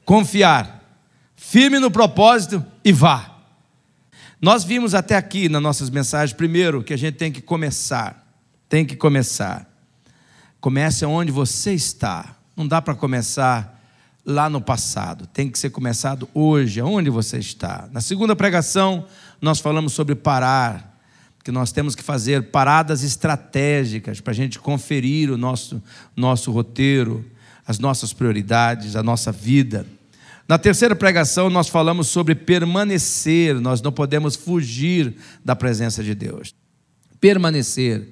confiar, firme no propósito e vá. Nós vimos até aqui nas nossas mensagens, primeiro, que a gente tem que começar. Comece onde você está. Não dá para começar lá no passado. Tem que ser começado hoje, onde você está. Na segunda pregação, nós falamos sobre parar. Que nós temos que fazer paradas estratégicas para a gente conferir o nosso roteiro, as nossas prioridades, a nossa vida. Na terceira pregação nós falamos sobre permanecer. Nós não podemos fugir da presença de Deus. Permanecer,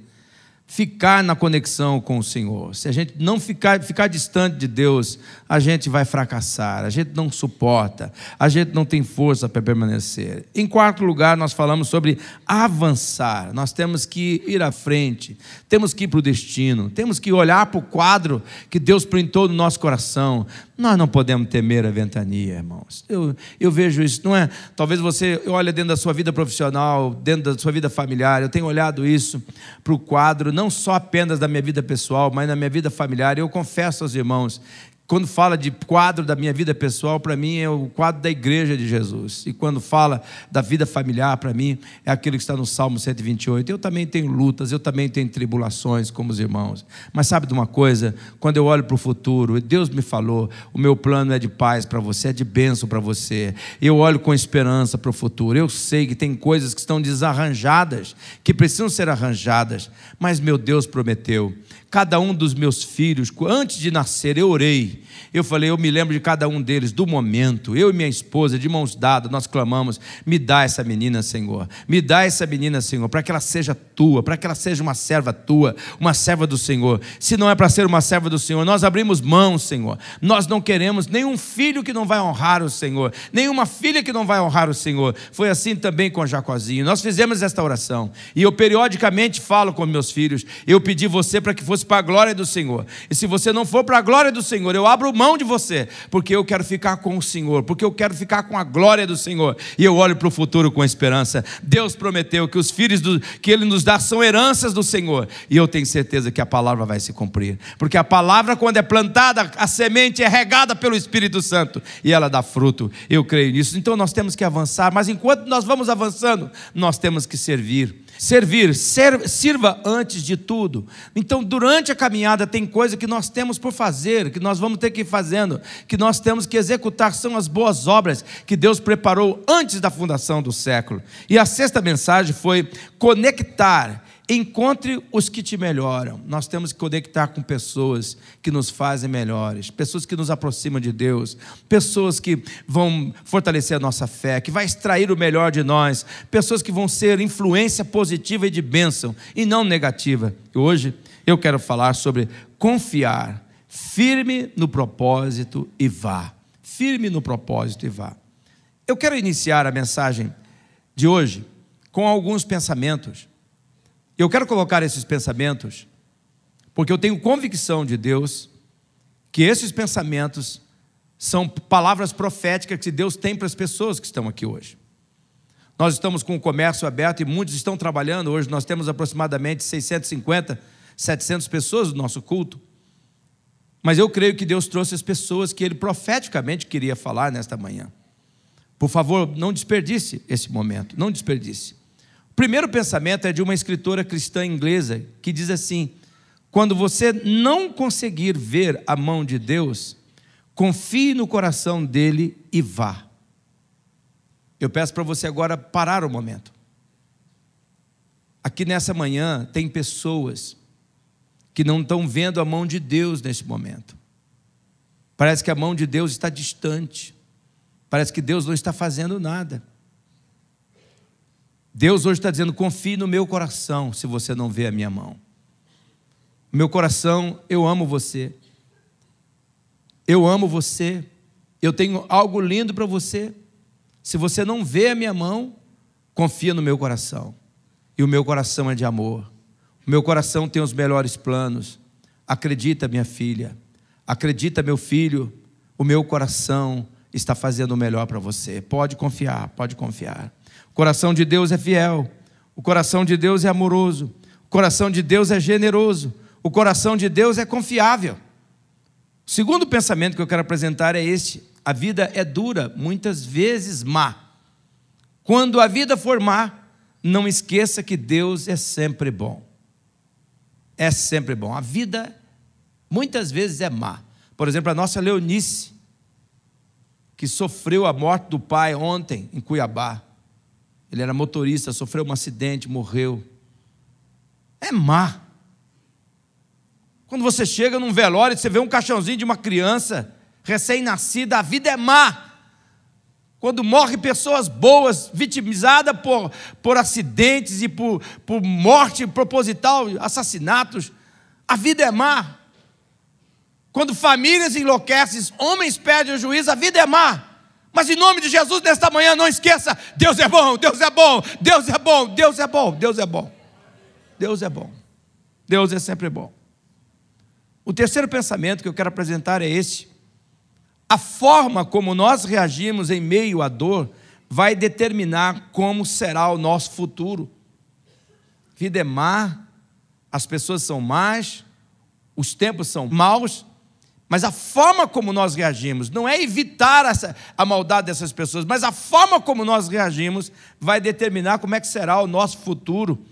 ficar na conexão com o Senhor. Se a gente não ficar distante de Deus, a gente vai fracassar, a gente não suporta, a gente não tem força para permanecer. Em quarto lugar, nós falamos sobre avançar. Nós temos que ir à frente, temos que ir para o destino, temos que olhar para o quadro que Deus pintou no nosso coração. Nós não podemos temer a ventania, irmãos. Eu vejo isso, não é? Talvez você olhe dentro da sua vida profissional, dentro da sua vida familiar. Eu tenho olhado isso para o quadro, não só apenas da minha vida pessoal, mas na minha vida familiar. Eu confesso aos irmãos, quando fala de quadro da minha vida pessoal, para mim é o quadro da igreja de Jesus. E quando fala da vida familiar, para mim é aquilo que está no Salmo 128. Eu também tenho lutas, eu também tenho tribulações como os irmãos. Mas sabe de uma coisa? Quando eu olho para o futuro, Deus me falou, o meu plano é de paz para você, é de bênção para você. Eu olho com esperança para o futuro. Eu sei que tem coisas que estão desarranjadas, que precisam ser arranjadas. Mas meu Deus prometeu. Cada um dos meus filhos, antes de nascer, eu orei. Eu falei, eu me lembro de cada um deles, do momento. Eu e minha esposa, de mãos dadas, nós clamamos, me dá essa menina, Senhor. Me dá essa menina, Senhor, para que ela seja tua, para que ela seja uma serva tua, uma serva do Senhor. Se não é para ser uma serva do Senhor, nós abrimos mão, Senhor. Nós não queremos nenhum filho que não vai honrar o Senhor, nenhuma filha que não vai honrar o Senhor. Foi assim também com Jacozinho. Nós fizemos esta oração. E eu periodicamente falo com meus filhos, eu pedi você para que fosse para a glória do Senhor. E se você não for para a glória do Senhor, eu abro mão de você, porque eu quero ficar com o Senhor, porque eu quero ficar com a glória do Senhor. E eu olho para o futuro com esperança. Deus prometeu que os filhos que Ele nos dá são heranças do Senhor. E eu tenho certeza que a palavra vai se cumprir. Porque a palavra, quando é plantada, a semente é regada pelo Espírito Santo e ela dá fruto. Eu creio nisso. Então nós temos que avançar, mas enquanto nós vamos avançando, nós temos que servir. Sirva antes de tudo. Então durante a caminhada tem coisa que nós temos por fazer, que nós vamos ter que ir fazendo, que nós temos que executar, são as boas obras que Deus preparou antes da fundação do século. E a sexta mensagem foi conectar. Encontre os que te melhoram. Nós temos que conectar com pessoas que nos fazem melhores, pessoas que nos aproximam de Deus, pessoas que vão fortalecer a nossa fé, que vai extrair o melhor de nós, pessoas que vão ser influência positiva e de bênção, e não negativa. E hoje eu quero falar sobre confiar, firme no propósito e vá. Firme no propósito e vá. Eu quero iniciar a mensagem de hoje com alguns pensamentos. Eu quero colocar esses pensamentos, porque eu tenho convicção de Deus, que esses pensamentos são palavras proféticas que Deus tem para as pessoas que estão aqui hoje. Nós estamos com o comércio aberto e muitos estão trabalhando. Hoje nós temos aproximadamente 650, 700 pessoas no nosso culto. Mas eu creio que Deus trouxe as pessoas que Ele profeticamente queria falar nesta manhã. Por favor, não desperdice esse momento, não desperdice. O primeiro pensamento é de uma escritora cristã inglesa que diz assim: quando você não conseguir ver a mão de Deus, confie no coração dele e vá. Eu peço para você agora parar o momento. Aqui nessa manhã tem pessoas que não estão vendo a mão de Deus nesse momento. Parece que a mão de Deus está distante. Parece que Deus não está fazendo nada. Deus hoje está dizendo: confie no meu coração se você não vê a minha mão. Meu coração, eu amo você. Eu amo você. Eu tenho algo lindo para você. Se você não vê a minha mão, confia no meu coração. E o meu coração é de amor. O meu coração tem os melhores planos. Acredita, minha filha. Acredita, meu filho. O meu coração está fazendo o melhor para você. Pode confiar, pode confiar. O coração de Deus é fiel, o coração de Deus é amoroso, o coração de Deus é generoso, o coração de Deus é confiável. O segundo pensamento que eu quero apresentar é este: a vida é dura, muitas vezes má. Quando a vida for má, não esqueça que Deus é sempre bom. É sempre bom. A vida, muitas vezes, é má. Por exemplo, a nossa Leonice, que sofreu a morte do pai ontem, em Cuiabá. Ele era motorista, sofreu um acidente, morreu. É má. Quando você chega num velório e você vê um caixãozinho de uma criança recém-nascida, a vida é má. Quando morrem pessoas boas, vitimizadas por acidentes e por morte proposital, assassinatos, a vida é má. Quando famílias enlouquecem, homens perdem o juízo, a vida é má. Mas em nome de Jesus, nesta manhã, não esqueça, Deus é bom, Deus é bom, Deus é bom, Deus é bom, Deus é bom. Deus é bom. Deus é sempre bom. O terceiro pensamento que eu quero apresentar é este. A forma como nós reagimos em meio à dor vai determinar como será o nosso futuro. A vida é má, as pessoas são más, os tempos são maus, mas a forma como nós reagimos, não é evitar a maldade dessas pessoas, mas a forma como nós reagimos vai determinar como é que será o nosso futuro.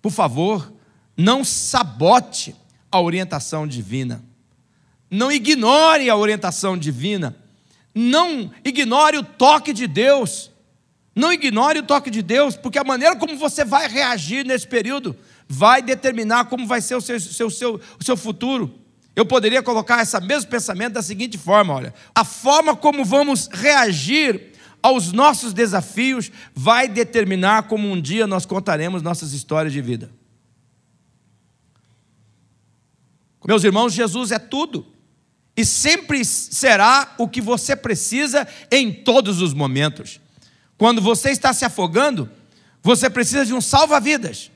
Por favor, não sabote a orientação divina. Não ignore a orientação divina. Não ignore o toque de Deus. Não ignore o toque de Deus, porque a maneira como você vai reagir nesse período vai determinar como vai ser o seu futuro. Eu poderia colocar esse mesmo pensamento da seguinte forma, olha. A forma como vamos reagir aos nossos desafios vai determinar como um dia nós contaremos nossas histórias de vida. Meus irmãos, Jesus é tudo. E sempre será o que você precisa em todos os momentos. Quando você está se afogando, você precisa de um salva-vidas.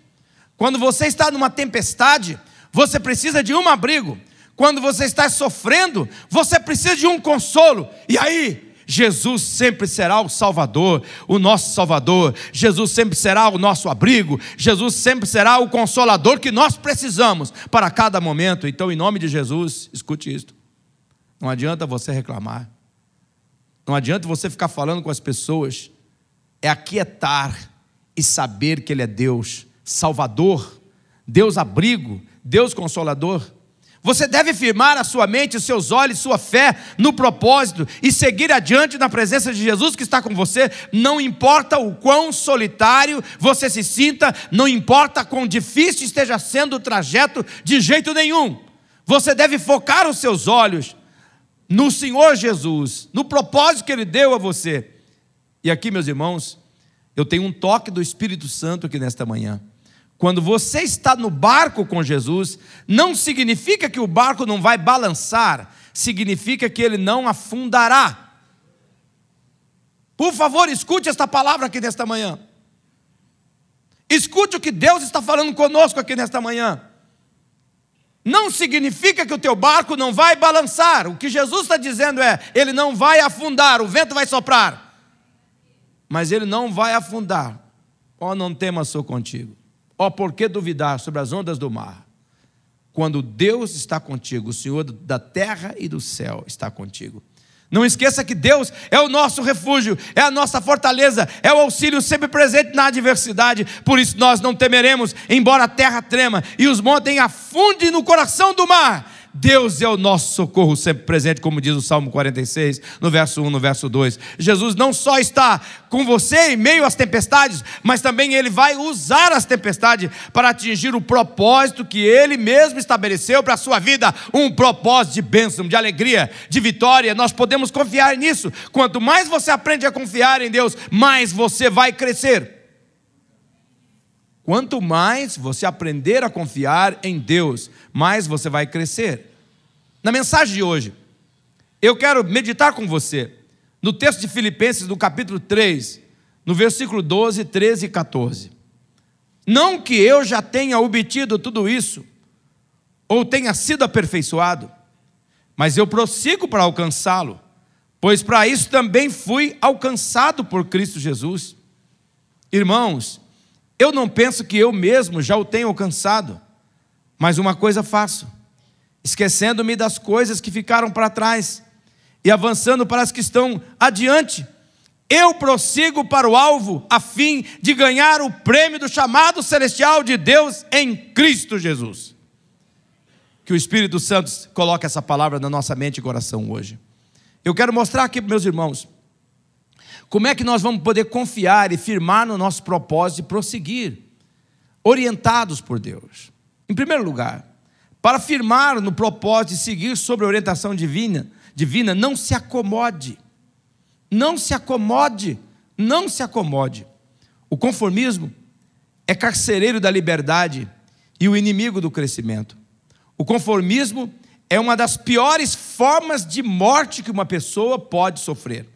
Quando você está numa tempestade, você precisa de um abrigo. Quando você está sofrendo, você precisa de um consolo. E aí, Jesus sempre será o Salvador, o nosso Salvador. Jesus sempre será o nosso abrigo. Jesus sempre será o Consolador que nós precisamos para cada momento. Então, em nome de Jesus, escute isto. Não adianta você reclamar. Não adianta você ficar falando com as pessoas. É aquietar e saber que Ele é Deus Salvador, Deus abrigo, Deus Consolador. Você deve firmar a sua mente, os seus olhos, sua fé no propósito e seguir adiante na presença de Jesus que está com você. Não importa o quão solitário você se sinta, não importa quão difícil esteja sendo o trajeto, de jeito nenhum. Você deve focar os seus olhos no Senhor Jesus, no propósito que Ele deu a você. E aqui, meus irmãos, eu tenho um toque do Espírito Santo aqui nesta manhã. Quando você está no barco com Jesus, não significa que o barco não vai balançar, significa que ele não afundará. Por favor, escute esta palavra aqui nesta manhã. Escute o que Deus está falando conosco aqui nesta manhã. Não significa que o teu barco não vai balançar. O que Jesus está dizendo é, ele não vai afundar, o vento vai soprar, mas ele não vai afundar. Ó, não temas, sou contigo. Ó, por que duvidar sobre as ondas do mar? Quando Deus está contigo, o Senhor da terra e do céu está contigo. Não esqueça que Deus é o nosso refúgio, é a nossa fortaleza, é o auxílio sempre presente na adversidade. Por isso nós não temeremos, embora a terra trema e os montes afundem no coração do mar. Deus é o nosso socorro sempre presente, como diz o Salmo 46, no verso 1, no verso 2. Jesus não só está com você em meio às tempestades, mas também Ele vai usar as tempestades para atingir o propósito que Ele mesmo estabeleceu para a sua vida. Um propósito de bênção, de alegria, de vitória. Nós podemos confiar nisso. Quanto mais você aprende a confiar em Deus, mais você vai crescer. Quanto mais você aprender a confiar em Deus, mais você vai crescer. Na mensagem de hoje, eu quero meditar com você no texto de Filipenses, no capítulo 3, no versículo 12, 13 e 14. Não que eu já tenha obtido tudo isso, ou tenha sido aperfeiçoado, mas eu prossigo para alcançá-lo, pois para isso também fui alcançado por Cristo Jesus. Irmãos, eu não penso que eu mesmo já o tenha alcançado, mas uma coisa faço, esquecendo-me das coisas que ficaram para trás E avançando para as que estão adiante, eu prossigo para o alvo, a fim de ganhar o prêmio do chamado celestial de Deus em Cristo Jesus. Que o Espírito Santo coloque essa palavra na nossa mente e coração hoje. Eu quero mostrar aqui para meus irmãos como é que nós vamos poder confiar e firmar no nosso propósito e prosseguir, orientados por Deus. Em primeiro lugar, para firmar no propósito e seguir sobre a orientação divina, não se acomode. Não se acomode, não se acomode. O conformismo é carcereiro da liberdade e o inimigo do crescimento. O conformismo é uma das piores formas de morte que uma pessoa pode sofrer.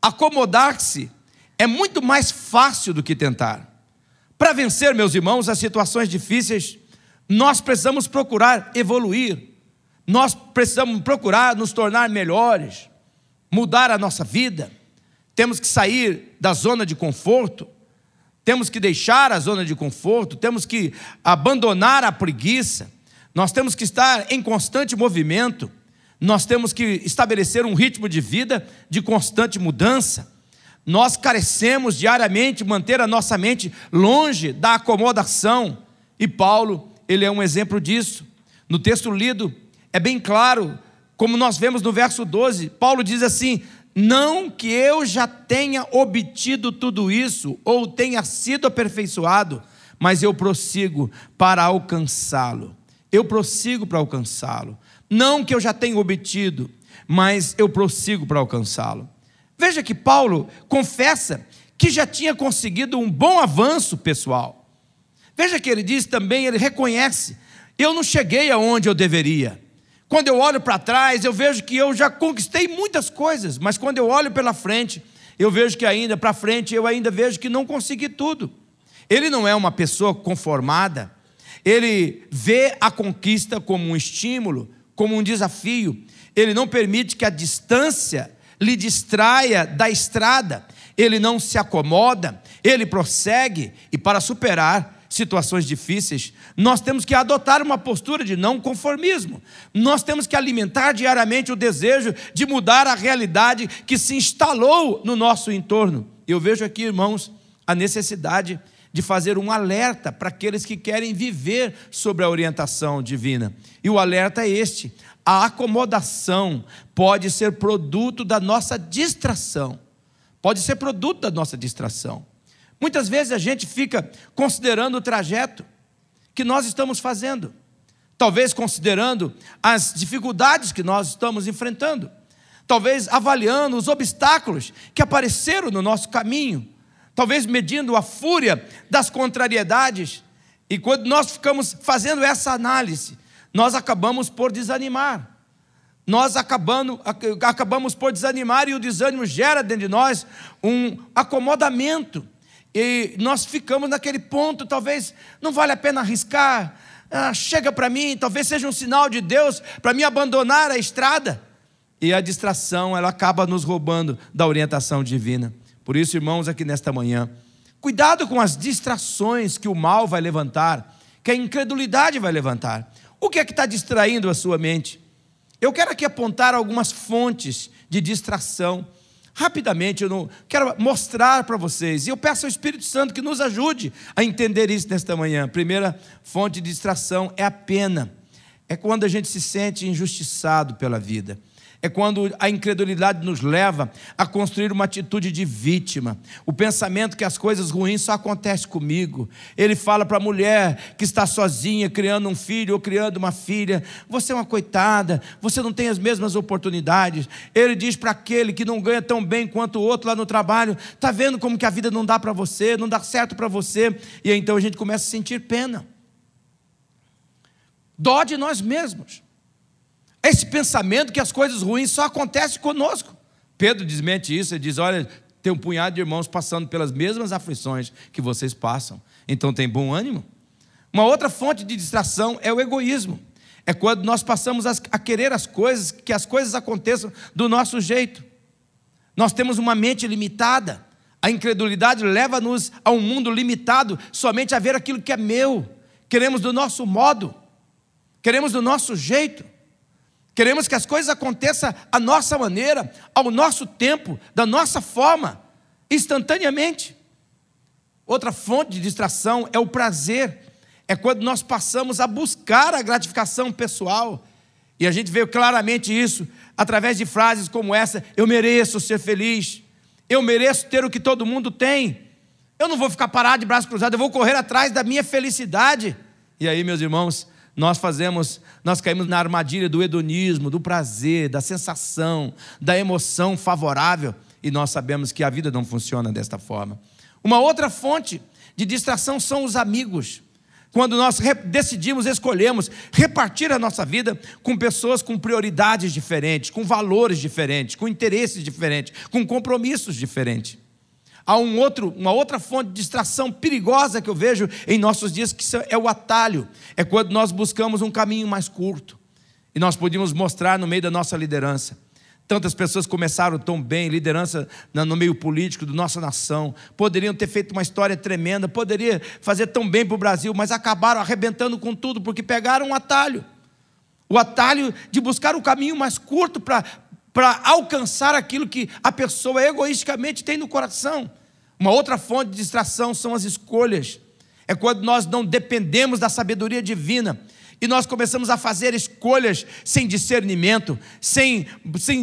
Acomodar-se é muito mais fácil do que tentar. Para vencer, meus irmãos, as situações difíceis, nós precisamos procurar evoluir. Nós precisamos procurar nos tornar melhores, mudar a nossa vida. Temos que sair da zona de conforto, temos que deixar a zona de conforto, temos que abandonar a preguiça, nós temos que estar em constante movimento, nós temos que estabelecer um ritmo de vida de constante mudança. Nós carecemos diariamente manter a nossa mente longe da acomodação, e Paulo, ele é um exemplo disso. No texto lido, é bem claro, como nós vemos no verso 12, Paulo diz assim: não que eu já tenha obtido tudo isso, ou tenha sido aperfeiçoado, mas eu prossigo para alcançá-lo. Eu prossigo para alcançá-lo. Não que eu já tenha obtido, mas eu prossigo para alcançá-lo. Veja que Paulo confessa que já tinha conseguido um bom avanço pessoal. Veja que ele diz também, ele reconhece: eu não cheguei aonde eu deveria. Quando eu olho para trás, eu vejo que eu já conquistei muitas coisas, mas quando eu olho pela frente, eu vejo que ainda para frente, eu ainda vejo que não consegui tudo. Ele não é uma pessoa conformada, ele vê a conquista como um estímulo, como um desafio. Ele não permite que a distância lhe distraia da estrada, ele não se acomoda, ele prossegue, e para superar situações difíceis, nós temos que adotar uma postura de não conformismo. Nós temos que alimentar diariamente o desejo de mudar a realidade que se instalou no nosso entorno. Eu vejo aqui, irmãos, a necessidade de fazer um alerta para aqueles que querem viver sobre a orientação divina. E o alerta é este: a acomodação pode ser produto da nossa distração. Pode ser produto da nossa distração. Muitas vezes a gente fica considerando o trajeto que nós estamos fazendo, talvez considerando as dificuldades que nós estamos enfrentando, talvez avaliando os obstáculos que apareceram no nosso caminho, talvez medindo a fúria das contrariedades. E quando nós ficamos fazendo essa análise, nós acabamos por desanimar. Nós acabamos por desanimar, e o desânimo gera dentro de nós um acomodamento. E nós ficamos naquele ponto: talvez não vale a pena arriscar, chega para mim, talvez seja um sinal de Deus para mim abandonar a estrada. E a distração, ela acaba nos roubando da orientação divina. Por isso, irmãos, aqui nesta manhã, cuidado com as distrações que o mal vai levantar, que a incredulidade vai levantar. O que é que está distraindo a sua mente? Eu quero aqui apontar algumas fontes de distração. Rapidamente, eu não quero mostrar para vocês, e eu peço ao Espírito Santo que nos ajude a entender isso nesta manhã. A primeira fonte de distração é a pena. É quando a gente se sente injustiçado pela vida. É quando a incredulidade nos leva a construir uma atitude de vítima. O pensamento que as coisas ruins só acontecem comigo. Ele fala para a mulher que está sozinha, criando um filho ou criando uma filha: você é uma coitada, você não tem as mesmas oportunidades. Ele diz para aquele que não ganha tão bem quanto o outro lá no trabalho: está vendo como que a vida não dá para você, não dá certo para você? E aí, então a gente começa a sentir pena, dó de nós mesmos. Esse pensamento que as coisas ruins só acontecem conosco. Pedro desmente isso, ele diz: olha, tem um punhado de irmãos passando pelas mesmas aflições que vocês passam, então tem bom ânimo. Uma outra fonte de distração é o egoísmo. É quando nós passamos a querer que as coisas aconteçam do nosso jeito. Nós temos uma mente limitada. A incredulidade leva-nos a um mundo limitado, somente a ver aquilo que é meu. Queremos do nosso modo, queremos do nosso jeito. Queremos que as coisas aconteçam à nossa maneira, ao nosso tempo, da nossa forma, instantaneamente. Outra fonte de distração é o prazer. É quando nós passamos a buscar a gratificação pessoal. E a gente vê claramente isso através de frases como essa: eu mereço ser feliz, eu mereço ter o que todo mundo tem, eu não vou ficar parado de braço cruzado, eu vou correr atrás da minha felicidade. E aí, meus irmãos, nós caímos na armadilha do hedonismo, do prazer, da sensação, da emoção favorável, e nós sabemos que a vida não funciona desta forma. Uma outra fonte de distração são os amigos. Quando nós escolhemos repartir a nossa vida com pessoas com prioridades diferentes, com valores diferentes, com interesses diferentes, com compromissos diferentes. Há uma outra fonte de distração perigosa que eu vejo em nossos dias, que é o atalho. É quando nós buscamos um caminho mais curto. E nós podíamos mostrar no meio da nossa liderança. Tantas pessoas começaram tão bem, liderança no meio político da nossa nação, poderiam ter feito uma história tremenda, poderia fazer tão bem para o Brasil, mas acabaram arrebentando com tudo, porque pegaram um atalho. O atalho de buscar o caminho mais curto para alcançar aquilo que a pessoa egoisticamente tem no coração. Uma outra fonte de distração são as escolhas. É quando nós não dependemos da sabedoria divina e nós começamos a fazer escolhas sem discernimento, sem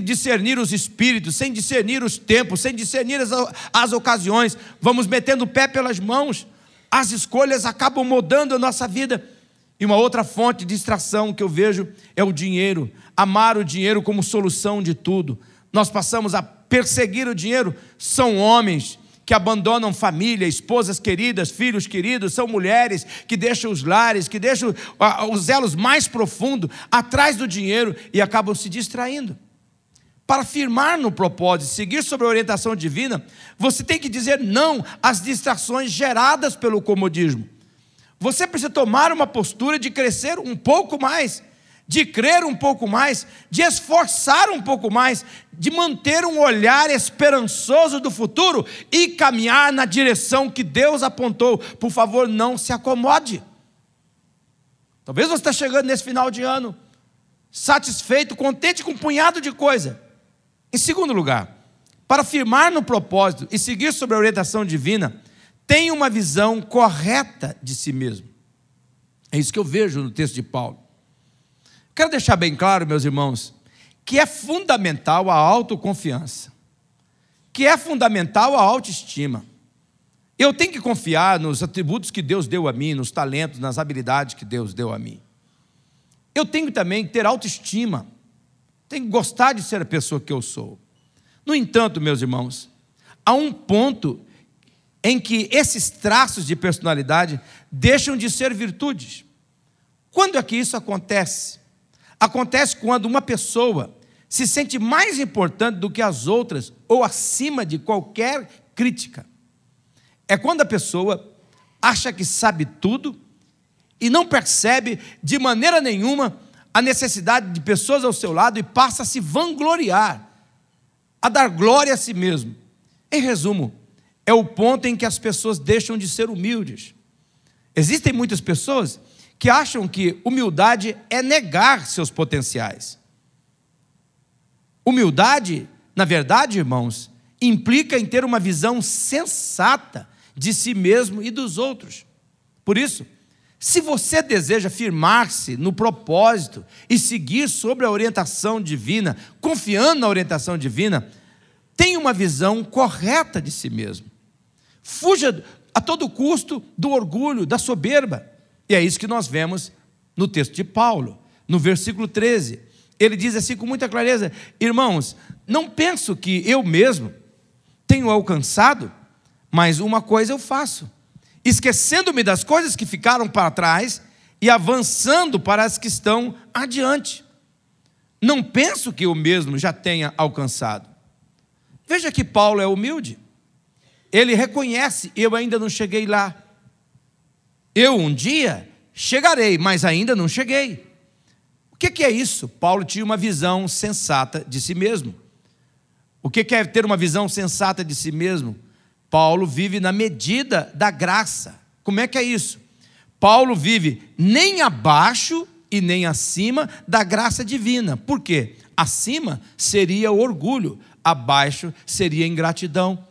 discernir os espíritos, sem discernir os tempos, sem discernir as ocasiões. Vamos metendo o pé pelas mãos. As escolhas acabam mudando a nossa vida. E uma outra fonte de distração que eu vejo é o dinheiro. Amar o dinheiro como solução de tudo. Nós passamos a perseguir o dinheiro. São homens que abandonam família, esposas queridas, filhos queridos. São mulheres que deixam os lares, que deixam os elos mais profundos atrás do dinheiro e acabam se distraindo. Para firmar no propósito, seguir sobre a orientação divina, você tem que dizer não às distrações geradas pelo comodismo. Você precisa tomar uma postura de crescer um pouco mais, de crer um pouco mais, de esforçar um pouco mais, de manter um olhar esperançoso do futuro e caminhar na direção que Deus apontou. Por favor, não se acomode. Talvez você está chegando nesse final de ano, satisfeito, contente com um punhado de coisa. Em segundo lugar, para firmar no propósito e seguir sobre a orientação divina, tenha uma visão correta de si mesmo. É isso que eu vejo no texto de Paulo. Quero deixar bem claro, meus irmãos, que é fundamental a autoconfiança, que é fundamental a autoestima. Eu tenho que confiar nos atributos que Deus deu a mim, nos talentos, nas habilidades que Deus deu a mim. Eu tenho também que ter autoestima, tenho que gostar de ser a pessoa que eu sou. No entanto, meus irmãos, há um ponto em que esses traços de personalidade deixam de ser virtudes. Quando é que isso acontece? Acontece quando uma pessoa se sente mais importante do que as outras ou acima de qualquer crítica. É quando a pessoa acha que sabe tudo e não percebe de maneira nenhuma a necessidade de pessoas ao seu lado e passa a se vangloriar, a dar glória a si mesmo. Em resumo, é o ponto em que as pessoas deixam de ser humildes. Existem muitas pessoas que acham que humildade é negar seus potenciais. Humildade, na verdade, irmãos, implica em ter uma visão sensata de si mesmo e dos outros. Por isso, se você deseja firmar-se no propósito e seguir sobre a orientação divina, confiando na orientação divina, tenha uma visão correta de si mesmo. Fuja a todo custo do orgulho, da soberba. E é isso que nós vemos no texto de Paulo, no versículo 13. Ele diz assim com muita clareza: irmãos, não penso que eu mesmo tenho alcançado, mas uma coisa eu faço, esquecendo-me das coisas que ficaram para trás e avançando para as que estão adiante. Não penso que eu mesmo já tenha alcançado. Veja que Paulo é humilde. Ele reconhece: eu ainda não cheguei lá. Eu um dia chegarei, mas ainda não cheguei. O que é isso? Paulo tinha uma visão sensata de si mesmo. O que é ter uma visão sensata de si mesmo? Paulo vive na medida da graça. Como é que é isso? Paulo vive nem abaixo e nem acima da graça divina. Por quê? Acima seria o orgulho, abaixo seria a ingratidão.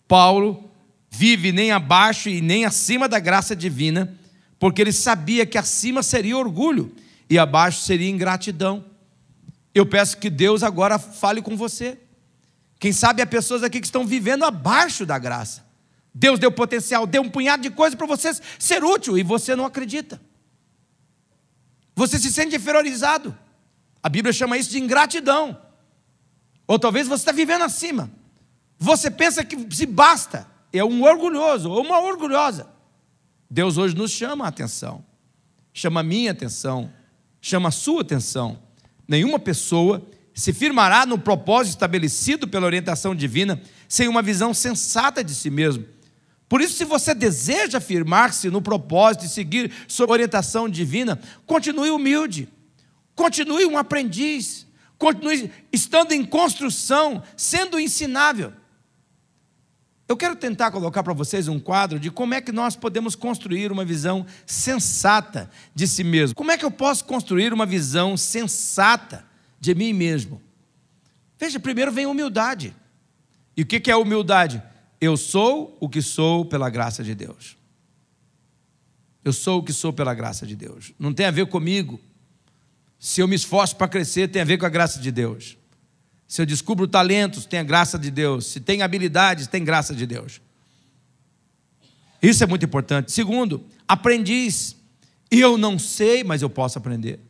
Paulo vive nem abaixo e nem acima da graça divina, porque ele sabia que acima seria orgulho e abaixo seria ingratidão. Eu peço que Deus agora fale com você. Quem sabe há pessoas aqui que estão vivendo abaixo da graça. Deus deu potencial, deu um punhado de coisas para você ser útil e você não acredita. Você se sente inferiorizado. A Bíblia chama isso de ingratidão. Ou talvez você está vivendo acima. Você pensa que se basta. É um orgulhoso ou uma orgulhosa. Deus hoje nos chama a atenção. Chama a minha atenção. Chama a sua atenção. Nenhuma pessoa se firmará no propósito estabelecido pela orientação divina sem uma visão sensata de si mesmo. Por isso, se você deseja firmar-se no propósito e seguir sob orientação divina, continue humilde, continue um aprendiz, continue estando em construção, sendo ensinável. Eu quero tentar colocar para vocês um quadro de como é que nós podemos construir uma visão sensata de si mesmo. Como é que eu posso construir uma visão sensata de mim mesmo? Veja, primeiro vem humildade. E o que é humildade? Eu sou o que sou pela graça de Deus. Eu sou o que sou pela graça de Deus. Não tem a ver comigo. Se eu me esforço para crescer, tem a ver com a graça de Deus. Se eu descubro talentos, tem a graça de Deus. Se tem habilidades, tem graça de Deus. Isso é muito importante. Segundo, aprendiz. Eu não sei, mas eu posso aprender.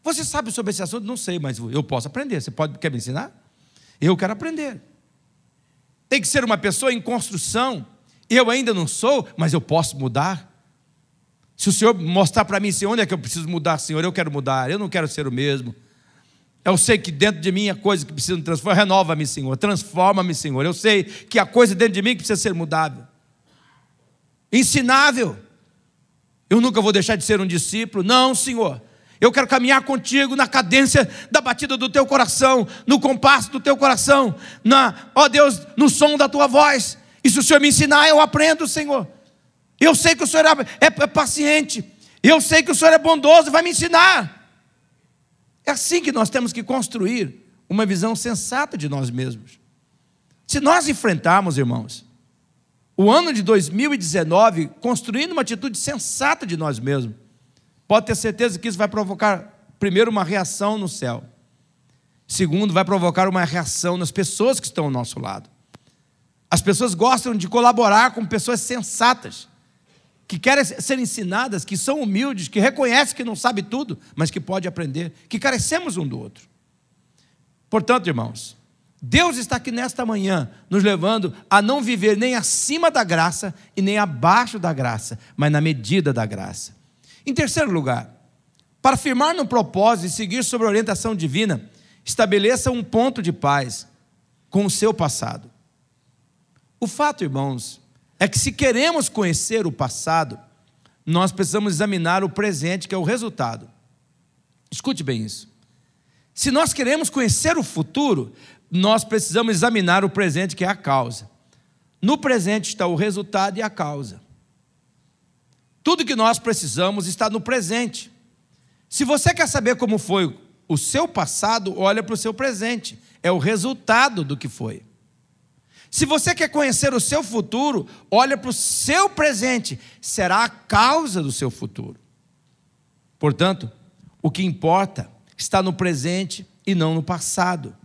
Você sabe sobre esse assunto? Não sei, mas eu posso aprender. Você quer me ensinar? Eu quero aprender. Tem que ser uma pessoa em construção. Eu ainda não sou, mas eu posso mudar. Se o Senhor mostrar para mim, Senhor, onde é que eu preciso mudar, Senhor? Eu quero mudar, eu não quero ser o mesmo. Eu sei que dentro de mim há coisa que precisa transformar. Renova-me, Senhor, transforma-me, Senhor. Eu sei que há coisa dentro de mim que precisa ser mudável. Ensinável. Eu nunca vou deixar de ser um discípulo. Não, Senhor. Eu quero caminhar contigo na cadência da batida do teu coração, no compasso do teu coração, ó Deus, no som da tua voz. E se o Senhor me ensinar, eu aprendo, Senhor. Eu sei que o Senhor é paciente. Eu sei que o Senhor é bondoso, vai me ensinar. É assim que nós temos que construir uma visão sensata de nós mesmos. Se nós enfrentarmos, irmãos, o ano de 2019 construindo uma atitude sensata de nós mesmos, pode ter certeza que isso vai provocar, primeiro, uma reação no céu. Segundo, vai provocar uma reação nas pessoas que estão ao nosso lado. As pessoas gostam de colaborar com pessoas sensatas, que querem ser ensinadas, que são humildes, que reconhecem que não sabe tudo, mas que pode aprender, que carecemos um do outro. Portanto, irmãos, Deus está aqui nesta manhã, nos levando a não viver nem acima da graça e nem abaixo da graça, mas na medida da graça. Em terceiro lugar, para firmar no propósito e seguir sob a orientação divina, estabeleça um ponto de paz com o seu passado. O fato, irmãos, é que se queremos conhecer o passado, nós precisamos examinar o presente, que é o resultado. Escute bem isso. Se nós queremos conhecer o futuro, nós precisamos examinar o presente, que é a causa. No presente está o resultado e a causa. Tudo que nós precisamos está no presente. Se você quer saber como foi o seu passado, olha para o seu presente. É o resultado do que foi. Se você quer conhecer o seu futuro, olha para o seu presente. Será a causa do seu futuro. Portanto, o que importa está no presente e não no passado.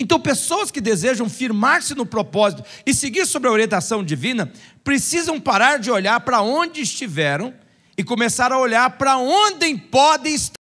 Então, pessoas que desejam firmar-se no propósito e seguir sob a orientação divina, precisam parar de olhar para onde estiveram e começar a olhar para onde podem estar.